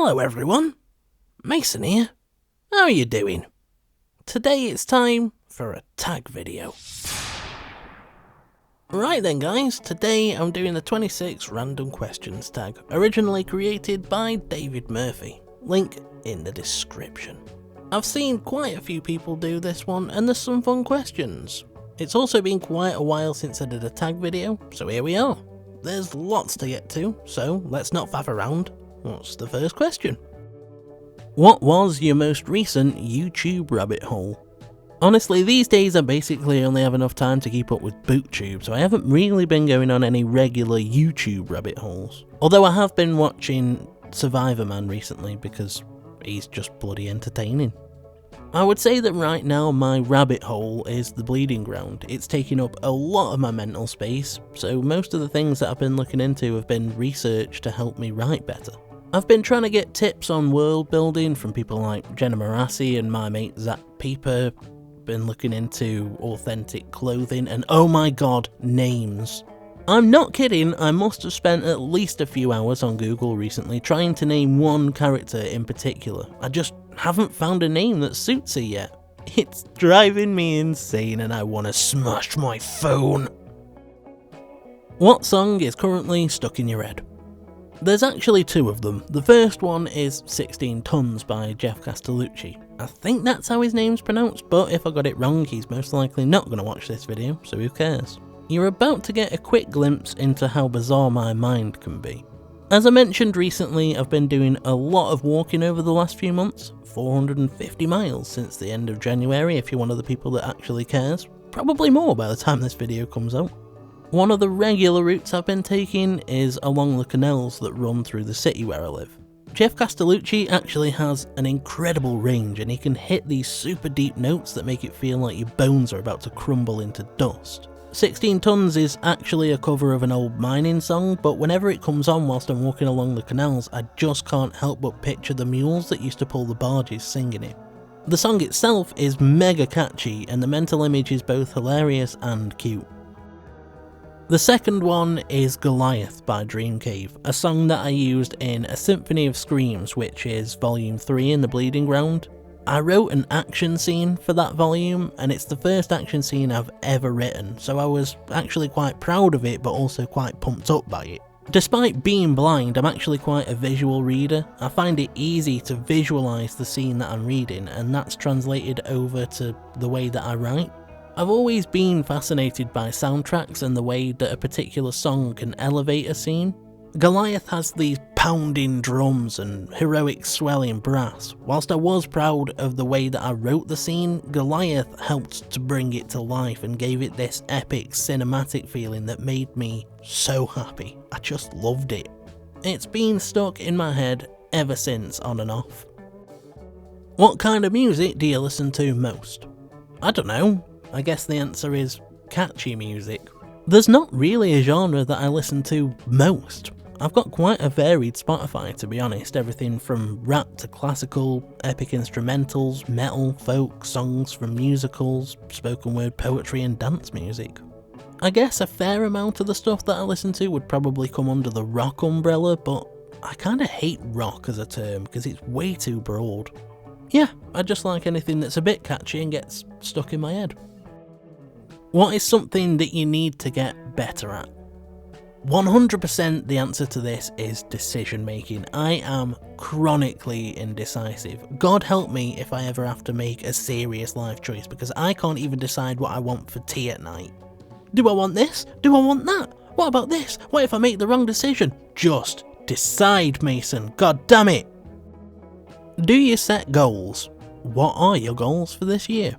Hello everyone, Mason here. How are you doing? Today it's time for a tag video. Right then guys, today I'm doing the 26 random questions tag, originally created by David Murphy. Link in the description. I've seen quite a few people do this one and there's some fun questions. It's also been quite a while since I did a tag video, so here we are. There's lots to get to, so let's not faff around. What's the first question? What was your most recent YouTube rabbit hole? Honestly, these days I basically only have enough time to keep up with Booktube, so I haven't really been going on any regular YouTube rabbit holes. Although I have been watching Survivor Man recently because he's just bloody entertaining. I would say that right now my rabbit hole is the Bleeding Ground. It's taking up a lot of my mental space, so most of the things that I've been looking into have been research to help me write better. I've been trying to get tips on world building from people like Jenna Marassi and my mate Zach Pieper. Been looking into authentic clothing and oh my god, names. I'm not kidding, I must have spent at least a few hours on Google recently trying to name one character in particular. I just haven't found a name that suits her yet. It's driving me insane and I want to smash my phone. What song is currently stuck in your head? There's actually two of them. The first one is 16 Tons by Jeff Castellucci. I think that's how his name's pronounced, but if I got it wrong, he's most likely not going to watch this video, so who cares? You're about to get a quick glimpse into how bizarre my mind can be. As I mentioned recently, I've been doing a lot of walking over the last few months, 450 miles since the end of January if you're one of the people that actually cares. Probably more by the time this video comes out. One of the regular routes I've been taking is along the canals that run through the city where I live. Jeff Castellucci actually has an incredible range and he can hit these super deep notes that make it feel like your bones are about to crumble into dust. 16 Tons is actually a cover of an old mining song, but whenever it comes on whilst I'm walking along the canals, I just can't help but picture the mules that used to pull the barges singing it. The song itself is mega catchy and the mental image is both hilarious and cute. The second one is Goliath by Dream Cave, a song that I used in A Symphony of Screams, which is volume 3 in the Bleeding Ground. I wrote an action scene for that volume, and it's the first action scene I've ever written, so I was actually quite proud of it, but also quite pumped up by it. Despite being blind, I'm actually quite a visual reader. I find it easy to visualise the scene that I'm reading, and that's translated over to the way that I write. I've always been fascinated by soundtracks and the way that a particular song can elevate a scene. Goliath has these pounding drums and heroic swelling brass. Whilst I was proud of the way that I wrote the scene, Goliath helped to bring it to life and gave it this epic cinematic feeling that made me so happy. I just loved it. It's been stuck in my head ever since, on and off. What kind of music do you listen to most? I don't know. I guess the answer is catchy music. There's not really a genre that I listen to most. I've got quite a varied Spotify, to be honest, everything from rap to classical, epic instrumentals, metal, folk, songs from musicals, spoken word poetry and dance music. I guess a fair amount of the stuff that I listen to would probably come under the rock umbrella, but I kinda hate rock as a term because it's way too broad. Yeah, I just like anything that's a bit catchy and gets stuck in my head. What is something that you need to get better at? 100% the answer to this is decision making. I am chronically indecisive. God help me if I ever have to make a serious life choice because I can't even decide what I want for tea at night. Do I want this? Do I want that? What about this? What if I make the wrong decision? Just decide, Mason. God damn it. Do you set goals? What are your goals for this year?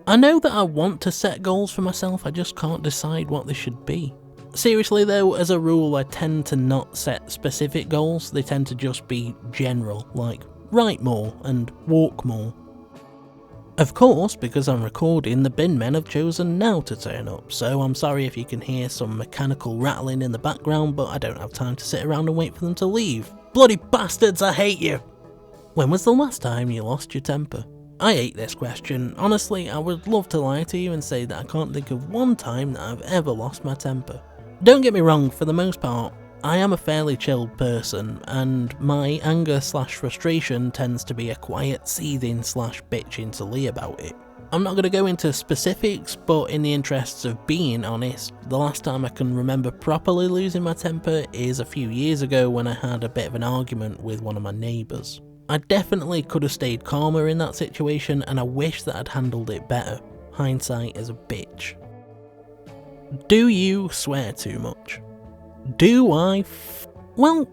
I know that I want to set goals for myself, I just can't decide what they should be. Seriously though, as a rule I tend to not set specific goals, they tend to just be general, like write more and walk more. Of course, because I'm recording, the bin men have chosen now to turn up, so I'm sorry if you can hear some mechanical rattling in the background, but I don't have time to sit around and wait for them to leave. Bloody bastards, I hate you! When was the last time you lost your temper? I hate this question. Honestly, I would love to lie to you and say that I can't think of one time that I've ever lost my temper. Don't get me wrong, for the most part, I am a fairly chilled person, and my anger / frustration tends to be a quiet seething / bitching to Lee about it. I'm not going to go into specifics, but in the interests of being honest, the last time I can remember properly losing my temper is a few years ago when I had a bit of an argument with one of my neighbours. I definitely could have stayed calmer in that situation, and I wish that I'd handled it better. Hindsight is a bitch. Do you swear too much? Do I? Well,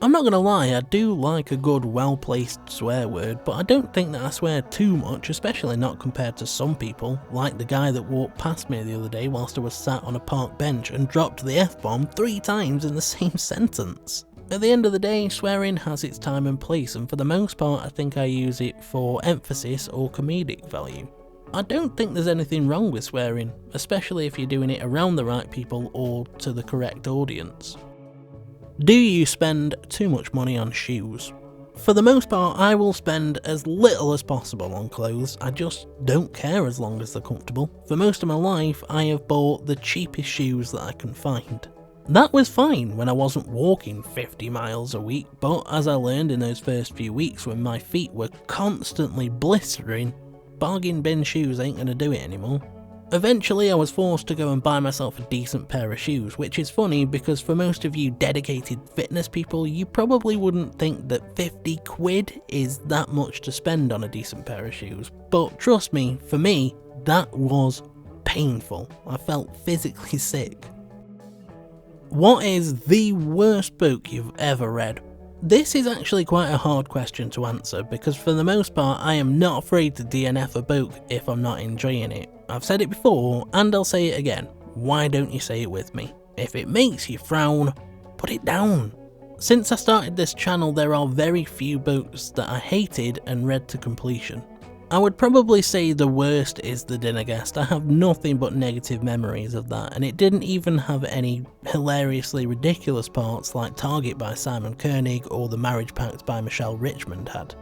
I'm not gonna lie, I do like a good, well-placed swear word, but I don't think that I swear too much, especially not compared to some people, like the guy that walked past me the other day whilst I was sat on a park bench and dropped the F-bomb 3 times in the same sentence. At the end of the day, swearing has its time and place, and for the most part I think I use it for emphasis or comedic value. I don't think there's anything wrong with swearing, especially if you're doing it around the right people or to the correct audience. Do you spend too much money on shoes? For the most part, I will spend as little as possible on clothes. I just don't care as long as they're comfortable. For most of my life, I have bought the cheapest shoes that I can find. That was fine when I wasn't walking 50 miles a week, but as I learned in those first few weeks when my feet were constantly blistering, bargain bin shoes ain't gonna do it anymore. Eventually I was forced to go and buy myself a decent pair of shoes, which is funny because for most of you dedicated fitness people, you probably wouldn't think that 50 quid is that much to spend on a decent pair of shoes. But trust me, for me, that was painful. I felt physically sick. What is the worst book you've ever read? This is actually quite a hard question to answer because for the most part I am not afraid to DNF a book if I'm not enjoying it. I've said it before and I'll say it again, why don't you say it with me? If it makes you frown, put it down. Since I started this channel there are very few books that I hated and read to completion. I would probably say the worst is The Dinner Guest. I have nothing but negative memories of that, and it didn't even have any hilariously ridiculous parts like Target by Simon Koenig or The Marriage Pact by Michelle Richmond had.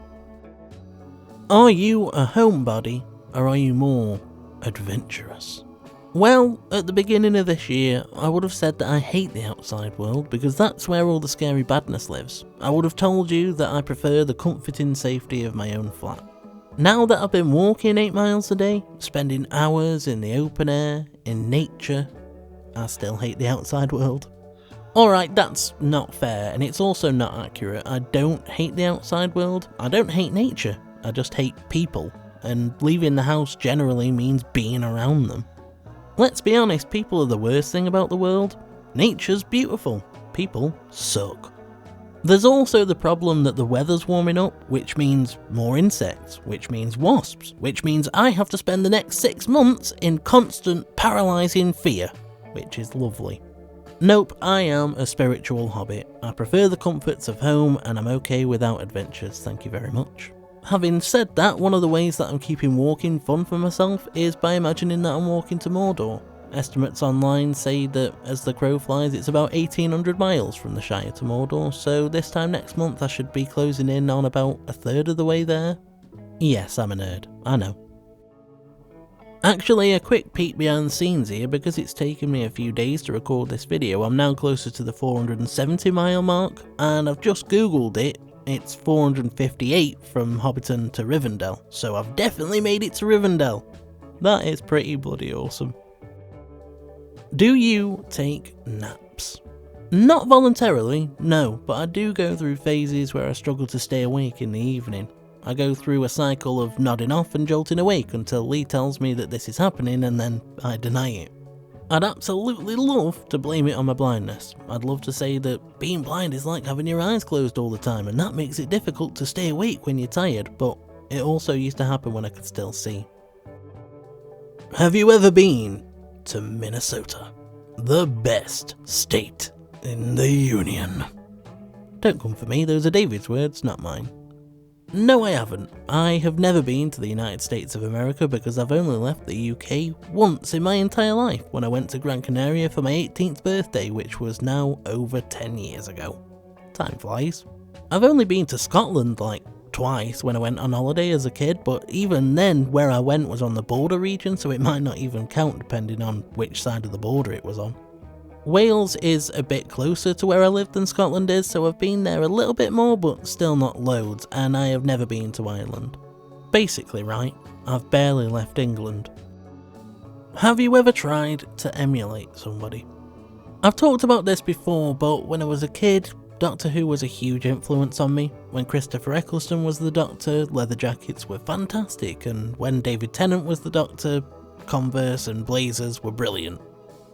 Are you a homebody, or are you more adventurous? Well, at the beginning of this year, I would have said that I hate the outside world because that's where all the scary badness lives. I would have told you that I prefer the comforting safety of my own flat. Now that I've been walking 8 miles a day, spending hours in the open air, in nature, I still hate the outside world. Alright, that's not fair, and it's also not accurate. I don't hate the outside world, I don't hate nature, I just hate people, and leaving the house generally means being around them. Let's be honest, people are the worst thing about the world. Nature's beautiful, people suck. There's also the problem that the weather's warming up, which means more insects, which means wasps, which means I have to spend the next 6 months in constant paralysing fear, which is lovely. Nope, I am a spiritual hobbit. I prefer the comforts of home and I'm okay without adventures, thank you very much. Having said that, one of the ways that I'm keeping walking fun for myself is by imagining that I'm walking to Mordor. Estimates online say that as the crow flies it's about 1800 miles from the Shire to Mordor, so this time next month I should be closing in on about a third of the way there. Yes, I'm a nerd, I know. Actually, a quick peek behind the scenes here, because it's taken me a few days to record this video. I'm now closer to the 470 mile mark, and I've just googled it. It's 458 from Hobbiton to Rivendell, so I've definitely made it to Rivendell. That is pretty bloody awesome. Do you take naps? Not voluntarily, no, but I do go through phases where I struggle to stay awake in the evening. I go through a cycle of nodding off and jolting awake until Lee tells me that this is happening and then I deny it. I'd absolutely love to blame it on my blindness. I'd love to say that being blind is like having your eyes closed all the time and that makes it difficult to stay awake when you're tired, but it also used to happen when I could still see. Have you ever been to Minnesota? The best state in the Union. Don't come for me, those are David's words, not mine. No, I haven't. I have never been to the United States of America because I've only left the UK once in my entire life when I went to Gran Canaria for my 18th birthday, which was now over 10 years ago. Time flies. I've only been to Scotland like twice when I went on holiday as a kid, but even then where I went was on the border region, so it might not even count depending on which side of the border it was on. Wales is a bit closer to where I live than Scotland is, so I've been there a little bit more, but still not loads, and I have never been to Ireland. Basically, right, I've barely left England. Have you ever tried to emulate somebody? I've talked about this before, but when I was a kid, Doctor Who was a huge influence on me. When Christopher Eccleston was the Doctor, leather jackets were fantastic, and when David Tennant was the Doctor, Converse and blazers were brilliant.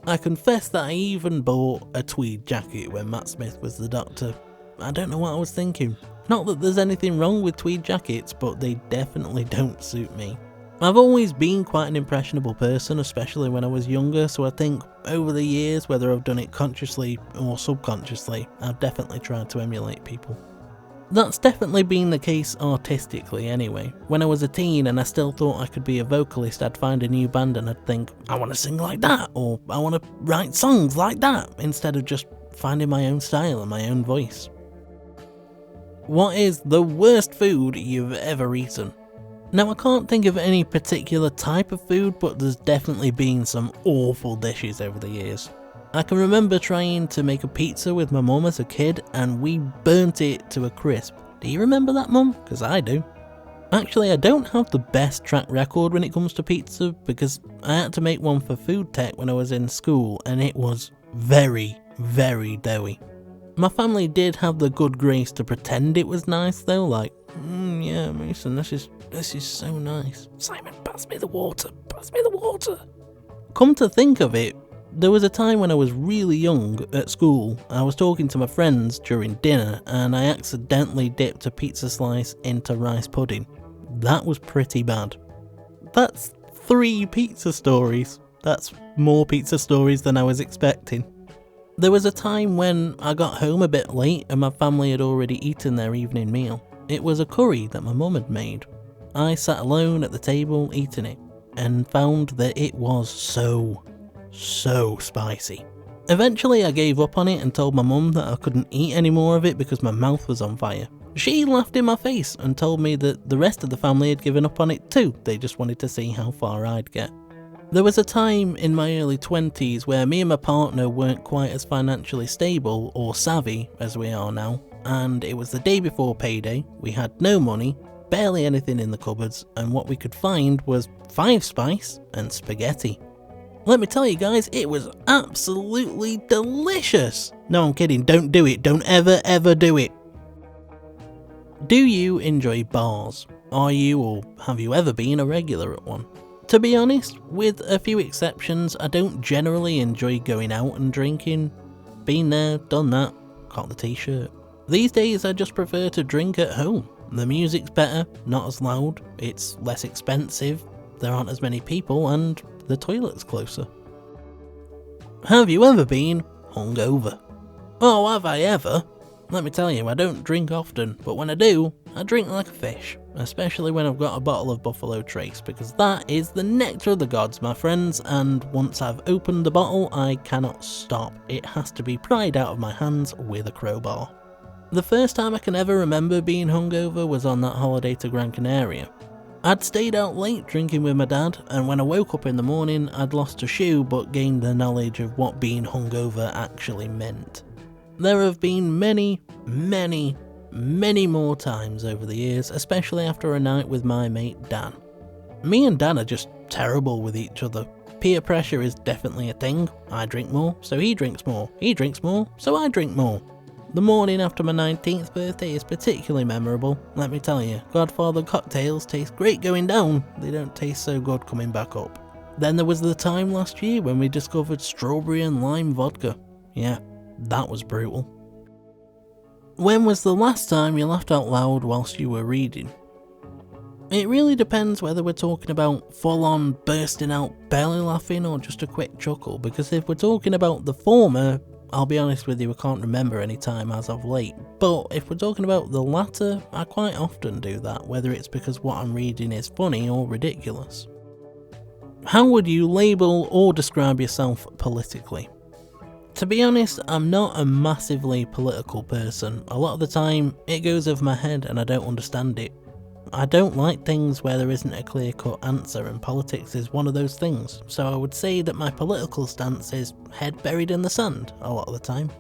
I confess that I even bought a tweed jacket when Matt Smith was the Doctor. I don't know what I was thinking. Not that there's anything wrong with tweed jackets, but they definitely don't suit me. I've always been quite an impressionable person, especially when I was younger, so I think over the years, whether I've done it consciously or subconsciously, I've definitely tried to emulate people. That's definitely been the case artistically anyway. When I was a teen and I still thought I could be a vocalist, I'd find a new band and I'd think, I want to sing like that, or I want to write songs like that, instead of just finding my own style and my own voice. What is the worst food you've ever eaten? Now, I can't think of any particular type of food, but there's definitely been some awful dishes over the years. I can remember trying to make a pizza with my mum as a kid, and we burnt it to a crisp. Do you remember that, Mum? Because I do. Actually, I don't have the best track record when it comes to pizza, because I had to make one for food tech when I was in school, and it was very, very doughy. My family did have the good grace to pretend it was nice though, like, yeah, Mason, this is so nice. Simon, pass me the water, pass me the water. Come to think of it, there was a time when I was really young at school. I was talking to my friends during dinner and I accidentally dipped a pizza slice into rice pudding. That was pretty bad. That's 3 pizza stories. That's more pizza stories than I was expecting. There was a time when I got home a bit late and my family had already eaten their evening meal. It was a curry that my mum had made. I sat alone at the table eating it and found that it was so spicy. Eventually I gave up on it and told my mum that I couldn't eat any more of it because my mouth was on fire. She laughed in my face and told me that the rest of the family had given up on it too. They just wanted to see how far I'd get. There was a time in my early 20s where me and my partner weren't quite as financially stable or savvy as we are now, and it was the day before payday. We had no money, barely anything in the cupboards, and what we could find was 5 spice and spaghetti. Let me tell you guys, it was absolutely delicious. No, I'm kidding, don't do it, don't ever do it. Do you enjoy bars? Are you or have you ever been a regular at one? To be honest, with a few exceptions, I don't generally enjoy going out and drinking. Been there, done that, got the t-shirt. These days I just prefer to drink at home. The music's better, not as loud, it's less expensive, there aren't as many people, and the toilet's closer. Have you ever been hungover? Oh, have I ever? Let me tell you, I don't drink often, but when I do, I drink like a fish, especially when I've got a bottle of Buffalo Trace, because that is the nectar of the gods, my friends, and once I've opened the bottle, I cannot stop. It has to be pried out of my hands with a crowbar. The first time I can ever remember being hungover was on that holiday to Gran Canaria. I'd stayed out late drinking with my dad, and when I woke up in the morning, I'd lost a shoe but gained the knowledge of what being hungover actually meant. There have been many more times over the years, especially after a night with my mate Dan. Me and Dan are just terrible with each other. Peer pressure is definitely a thing. I drink more, so he drinks more. He drinks more, so I drink more. The morning after my 19th birthday is particularly memorable, let me tell you. Godfather cocktails taste great going down, they don't taste so good coming back up. Then there was the time last year when we discovered strawberry and lime vodka. Yeah, that was brutal. When was the last time you laughed out loud whilst you were reading? It really depends whether we're talking about full-on bursting out belly laughing or just a quick chuckle, because if we're talking about the former, I'll be honest with you, I can't remember any time as of late, but if we're talking about the latter, I quite often do that, whether it's because what I'm reading is funny or ridiculous. How would you label or describe yourself politically? To be honest, I'm not a massively political person. A lot of the time, it goes over my head and I don't understand it. I don't like things where there isn't a clear-cut answer, and politics is one of those things, so I would say that my political stance is head buried in the sand a lot of the time.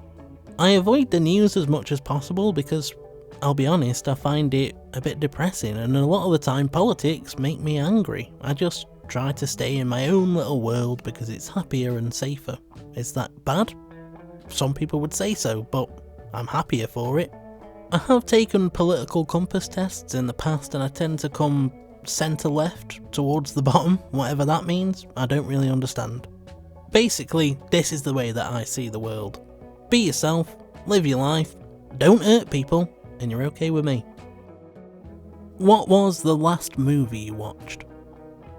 I avoid the news as much as possible because, I'll be honest, I find it a bit depressing, and a lot of the time politics make me angry. I just try to stay in my own little world because it's happier and safer. Is that bad? Some people would say so, but I'm happier for it. I have taken political compass tests in the past and I tend to come centre-left towards the bottom, whatever that means. I don't really understand. Basically, this is the way that I see the world. Be yourself, live your life, don't hurt people, and you're okay with me. What was the last movie you watched?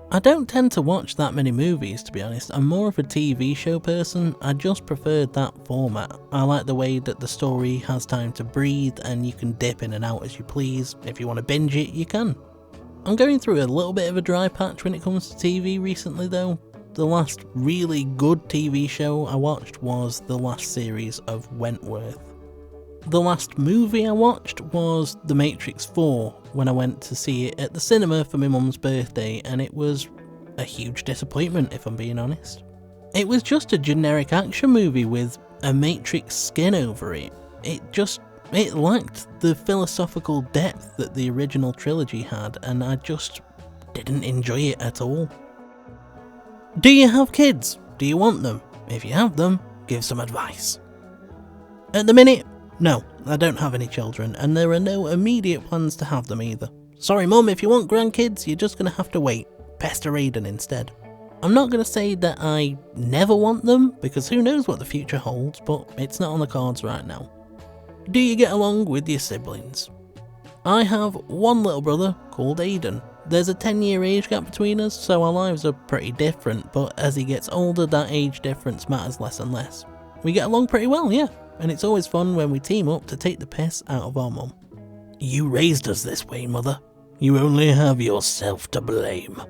I don't tend to watch that many movies, to be honest. I'm more of a TV show person. I just preferred that format. I like the way that the story has time to breathe and you can dip in and out as you please. If you want to binge it, you can. I'm going through a little bit of a dry patch when it comes to TV recently though. The last really good TV show I watched was the last series of Wentworth. The last movie I watched was The Matrix 4 when I went to see it at the cinema for my mum's birthday, and it was a huge disappointment if I'm being honest. It was just a generic action movie with a Matrix skin over it. It lacked the philosophical depth that the original trilogy had, and I just didn't enjoy it at all. Do you have kids? Do you want them? If you have them, give some advice. At the minute, no, I don't have any children, and there are no immediate plans to have them either. Sorry mum, if you want grandkids, you're just going to have to wait. Pester Aiden instead. I'm not going to say that I never want them, because who knows what the future holds, but it's not on the cards right now. Do you get along with your siblings? I have one little brother called Aiden. There's a 10-year age gap between us, so our lives are pretty different, but as he gets older, that age difference matters less and less. We get along pretty well, yeah. And it's always fun when we team up to take the piss out of our mum. You raised us this way, mother. You only have yourself to blame.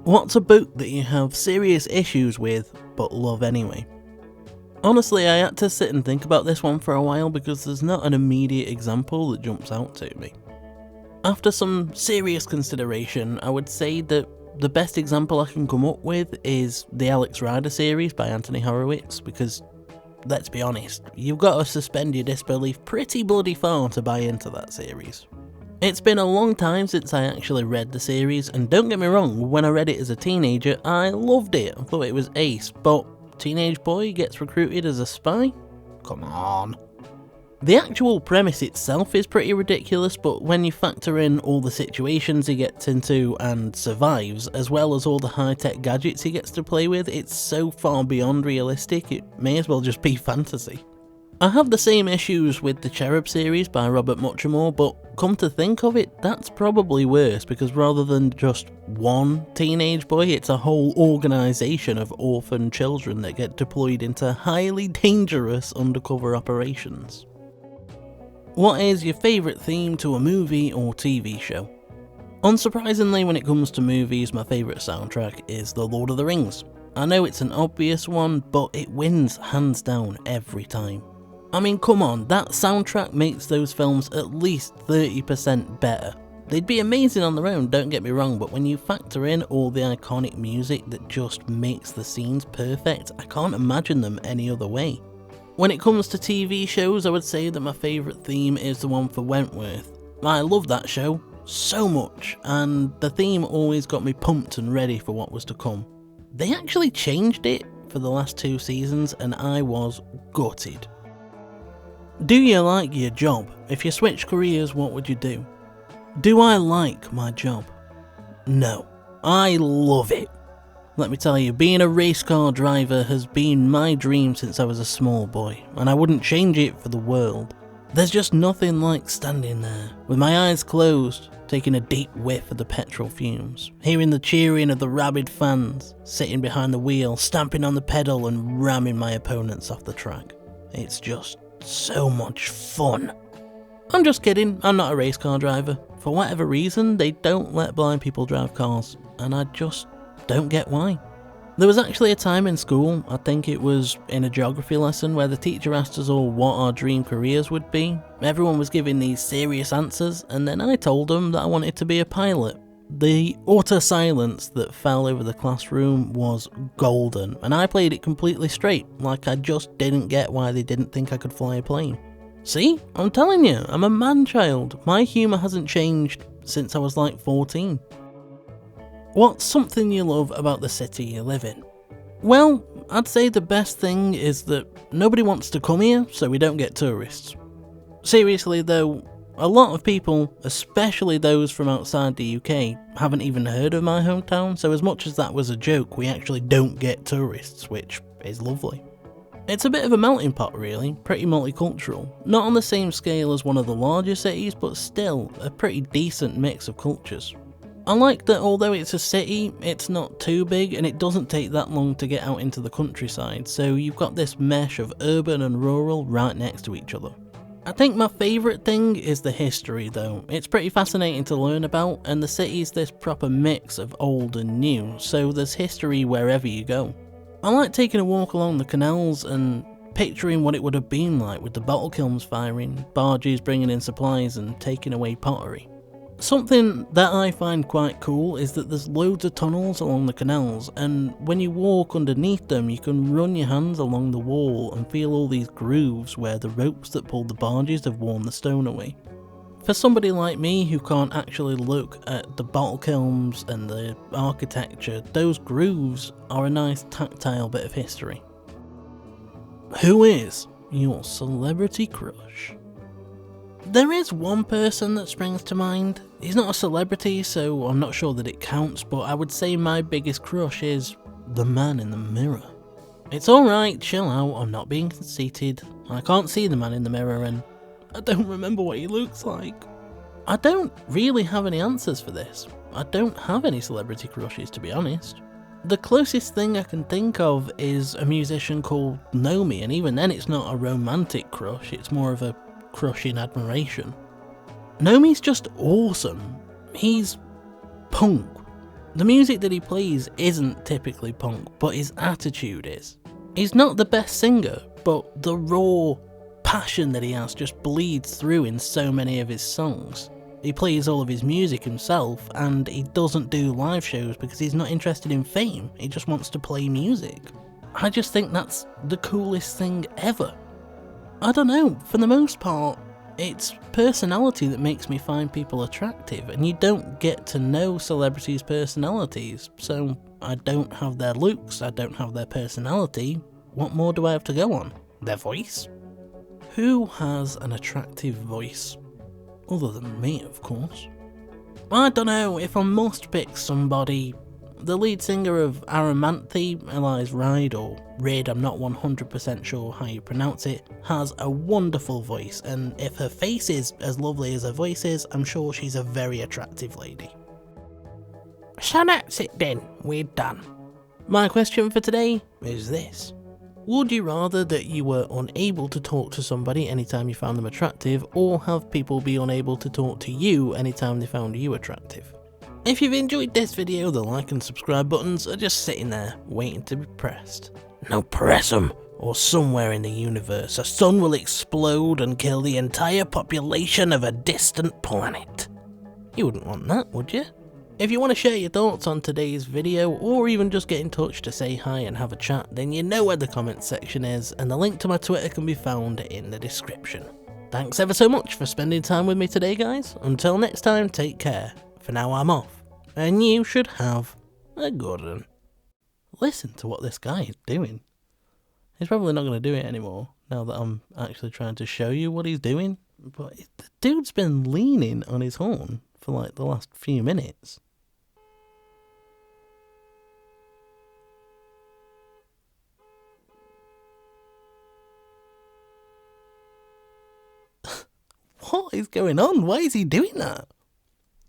What's a book that you have serious issues with, but love anyway? Honestly, I had to sit and think about this one for a while because there's not an immediate example that jumps out to me. After some serious consideration, I would say that the best example I can come up with is the Alex Rider series by Anthony Horowitz, because let's be honest, you've got to suspend your disbelief pretty bloody far to buy into that series. It's been a long time since I actually read the series, and don't get me wrong, when I read it as a teenager, I loved it. I thought it was ace, but teenage boy gets recruited as a spy? Come on. The actual premise itself is pretty ridiculous, but when you factor in all the situations he gets into and survives, as well as all the high-tech gadgets he gets to play with, it's so far beyond realistic, it may as well just be fantasy. I have the same issues with the Cherub series by Robert Muchamore, but come to think of it, that's probably worse, because rather than just one teenage boy, it's a whole organisation of orphan children that get deployed into highly dangerous undercover operations. What is your favourite theme to a movie or TV show? Unsurprisingly, when it comes to movies, my favourite soundtrack is The Lord of the Rings. I know it's an obvious one, but it wins hands down every time. I mean, come on, that soundtrack makes those films at least 30% better. They'd be amazing on their own, don't get me wrong, but when you factor in all the iconic music that just makes the scenes perfect, I can't imagine them any other way. When it comes to TV shows, I would say that my favourite theme is the one for Wentworth. I love that show so much, and the theme always got me pumped and ready for what was to come. They actually changed it for the last 2 seasons, and I was gutted. Do you like your job? If you switch careers, what would you do? Do I like my job? No, I love it. Let me tell you, being a race car driver has been my dream since I was a small boy, and I wouldn't change it for the world. There's just nothing like standing there, with my eyes closed, taking a deep whiff of the petrol fumes, hearing the cheering of the rabid fans, sitting behind the wheel, stamping on the pedal and ramming my opponents off the track. It's just so much fun. I'm just kidding, I'm not a race car driver. For whatever reason, they don't let blind people drive cars, and I just don't get why. There was actually a time in school, I think it was in a geography lesson, where the teacher asked us all what our dream careers would be. Everyone was giving these serious answers, and then I told them that I wanted to be a pilot. The utter silence that fell over the classroom was golden, and I played it completely straight, like I just didn't get why they didn't think I could fly a plane. See, I'm telling you, I'm a man-child. My humour hasn't changed since I was like 14. What's something you love about the city you live in? Well, I'd say the best thing is that nobody wants to come here, so we don't get tourists. Seriously though, a lot of people, especially those from outside the UK, haven't even heard of my hometown, so as much as that was a joke, we actually don't get tourists, which is lovely. It's a bit of a melting pot really, pretty multicultural. Not on the same scale as one of the larger cities, but still a pretty decent mix of cultures. I like that although it's a city, it's not too big and it doesn't take that long to get out into the countryside, so you've got this mesh of urban and rural right next to each other. I think my favourite thing is the history though. It's pretty fascinating to learn about, and the city's this proper mix of old and new, so there's history wherever you go. I like taking a walk along the canals and picturing what it would have been like with the bottle kilns firing, barges bringing in supplies and taking away pottery. Something that I find quite cool is that there's loads of tunnels along the canals, and when you walk underneath them you can run your hands along the wall and feel all these grooves where the ropes that pulled the barges have worn the stone away. For somebody like me who can't actually look at the bottle kilns and the architecture, those grooves are a nice tactile bit of history. Who is your celebrity crush? There is one person that springs to mind. He's not a celebrity, so I'm not sure that it counts, but I would say my biggest crush is the man in the mirror. It's alright, chill out, I'm not being conceited. I can't see the man in the mirror and I don't remember what he looks like. I don't really have any answers for this. I don't have any celebrity crushes, to be honest. The closest thing I can think of is a musician called Nomi, and even then it's not a romantic crush, it's more of a crush in admiration. Nomi's just awesome. He's punk. The music that he plays isn't typically punk, but his attitude is. He's not the best singer, but the raw passion that he has just bleeds through in so many of his songs. He plays all of his music himself, and he doesn't do live shows because he's not interested in fame, he just wants to play music. I just think that's the coolest thing ever. I don't know, for the most part, it's personality that makes me find people attractive, and you don't get to know celebrities' personalities, so I don't have their looks, I don't have their personality, what more do I have to go on? Their voice? Who has an attractive voice? Other than me, of course. I don't know, if I must pick somebody, the lead singer of Aramanthe, Eli's Ride, or Rid, I'm not 100% sure how you pronounce it, has a wonderful voice, and if her face is as lovely as her voice is, I'm sure she's a very attractive lady. So that's it then, we're done. My question for today is this. Would you rather that you were unable to talk to somebody anytime you found them attractive, or have people be unable to talk to you anytime they found you attractive? If you've enjoyed this video, the like and subscribe buttons are just sitting there, waiting to be pressed. Now press them, or somewhere in the universe a sun will explode and kill the entire population of a distant planet. You wouldn't want that, would you? If you want to share your thoughts on today's video, or even just get in touch to say hi and have a chat, then you know where the comments section is, and the link to my Twitter can be found in the description. Thanks ever so much for spending time with me today, guys. Until next time, take care. For now I'm off, and you should have a good one. Listen to what this guy is doing. He's probably not going to do it anymore, now that I'm actually trying to show you what he's doing. But the dude's been leaning on his horn for like the last few minutes. What is going on? Why is he doing that?